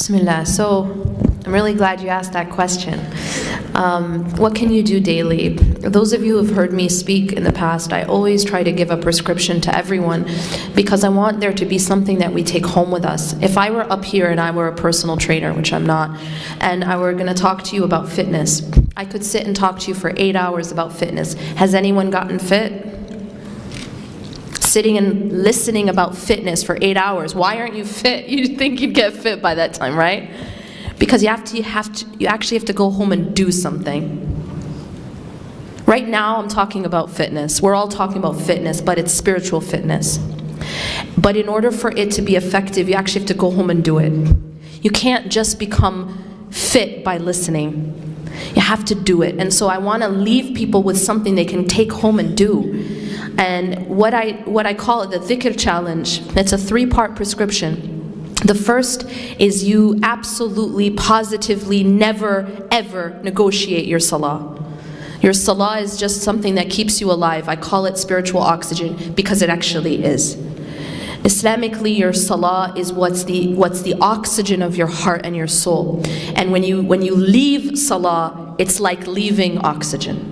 Bismillah. So I'm really glad you asked that question. What can you do daily? Those of you who have heard me speak in the past, I always try to give a prescription to everyone because I want there to be something that we take home with us. If I were up here and I were a personal trainer, which I'm not, and I were going to talk to you about fitness, I could sit and talk to you for 8 hours about fitness. Has anyone gotten fit? Sitting and listening about fitness for 8 hours. Why aren't you fit? You'd think you'd get fit by that time, right? Because you actually have to go home and do something. Right now I'm talking about fitness. We're all talking about fitness, but it's spiritual fitness. But in order for it to be effective, you actually have to go home and do it. You can't just become fit by listening. You have to do it. And so I want to leave people with something they can take home and do. And what I call it the dhikr challenge. It's a 3-part prescription. The first is you absolutely, positively never, ever negotiate your salah. Your salah is just something that keeps you alive. I call it spiritual oxygen because it actually is. Islamically, your salah is what's the oxygen of your heart and your soul. And when you leave salah, it's like leaving oxygen.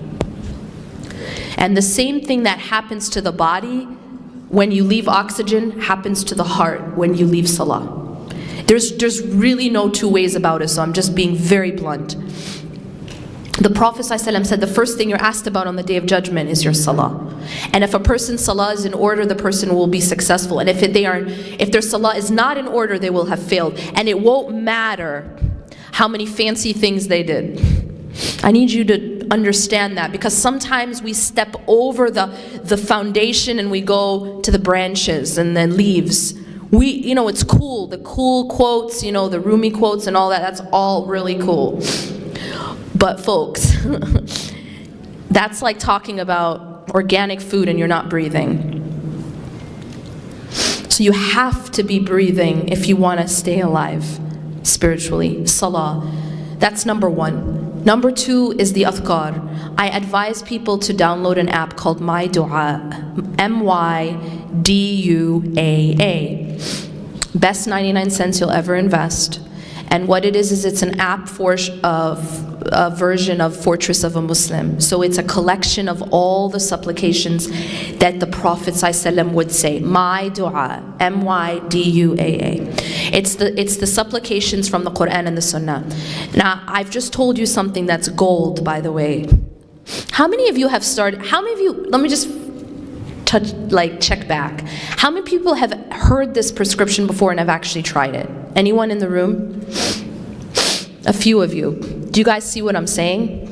And the same thing that happens to the body when you leave oxygen happens to the heart when you leave salah. There's really no two ways about it, so I'm just being very blunt. The Prophet ﷺ said the first thing you're asked about on the Day of Judgment is your salah. And if a person's salah is in order, the person will be successful. And if their salah is not in order, they will have failed. And it won't matter how many fancy things they did. I need you to understand that, because sometimes we step over the foundation and we go to the branches and the leaves. It's cool, the cool quotes, the Rumi quotes and all that, that's all really cool. But folks, that's like talking about organic food and you're not breathing. So you have to be breathing if you want to stay alive spiritually. Salah, that's number 1. Number 2 is the adhkar. I advise people to download an app called My Dua, MYDUAA. Best 99 cents you'll ever invest. And what it is it's an app for a version of Fortress of a Muslim. So it's a collection of all the supplications that the Prophet ﷺ would say. My Dua, MYDUAA. It's the supplications from the Quran and the Sunnah. Now, I've just told you something that's gold, by the way. How many of you have started, let me just check back. How many people have heard this prescription before and have actually tried it? Anyone in the room? A few of you. Do you guys see what I'm saying?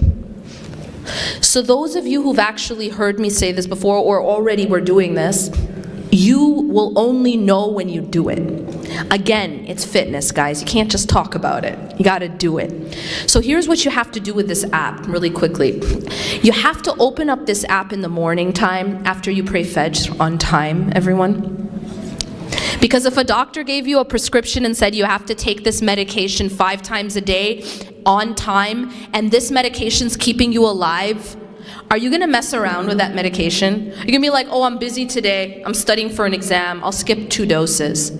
So those of you who've actually heard me say this before or already were doing this, you will only know when you do it. Again, it's fitness, guys. You can't just talk about it. You gotta do it. So here's what you have to do with this app, really quickly. You have to open up this app in the morning time after you pray Fajr on time, everyone. Because if a doctor gave you a prescription and said you have to take this medication 5 times a day on time, and this medication's keeping you alive, are you gonna mess around with that medication? You're gonna be like, oh, I'm busy today, I'm studying for an exam, I'll skip 2 doses.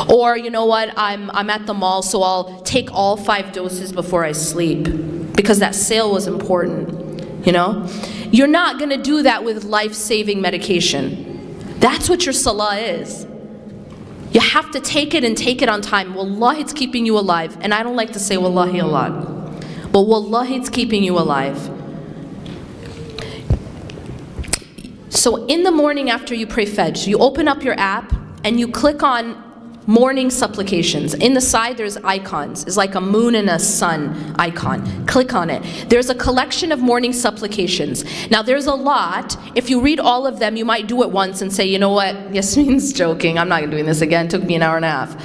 Or, you know what, I'm at the mall, so I'll take all 5 doses before I sleep, because that sale was important, You're not gonna do that with life-saving medication. That's what your salah is. You have to take it and take it on time. Wallahi, it's keeping you alive. And I don't like to say wallahi a lot. But wallahi, it's keeping you alive. So in the morning after you pray Fajr, you open up your app and you click on morning supplications. In the side there's icons. It's like a moon and a sun icon. Click on it. There's a collection of morning supplications. Now there's a lot. If you read all of them, you might do it once and say, you know what, Yasmin's joking, I'm not doing this again, it took me an hour and a half.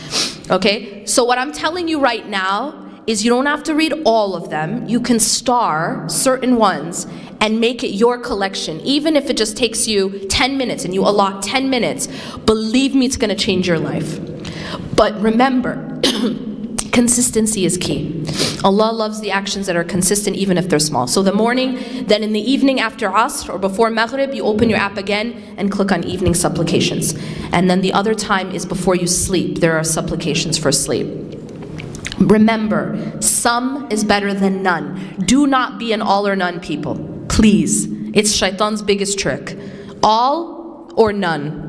Okay, so what I'm telling you right now is you don't have to read all of them. You can star certain ones and make it your collection. Even if it just takes you 10 minutes and you allot 10 minutes, believe me, it's gonna change your life. But remember, consistency is key. Allah loves the actions that are consistent even if they're small. So the morning, then in the evening after Asr or before Maghrib, you open your app again and click on evening supplications. And then the other time is before you sleep. There are supplications for sleep. Remember, some is better than none. Do not be an all or none people. Please. It's shaitan's biggest trick. All or none.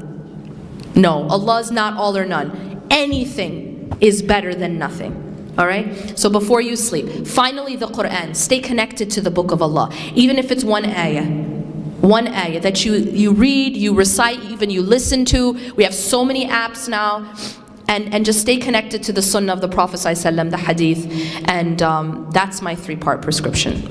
No, Allah is not all or none. Anything is better than nothing. Alright? So before you sleep, finally the Quran. Stay connected to the book of Allah. Even if it's one ayah. One ayah that you read, you recite, even you listen to. We have so many apps now. And just stay connected to the sunnah of the Prophet ﷺ, the hadith. And that's my 3-part prescription.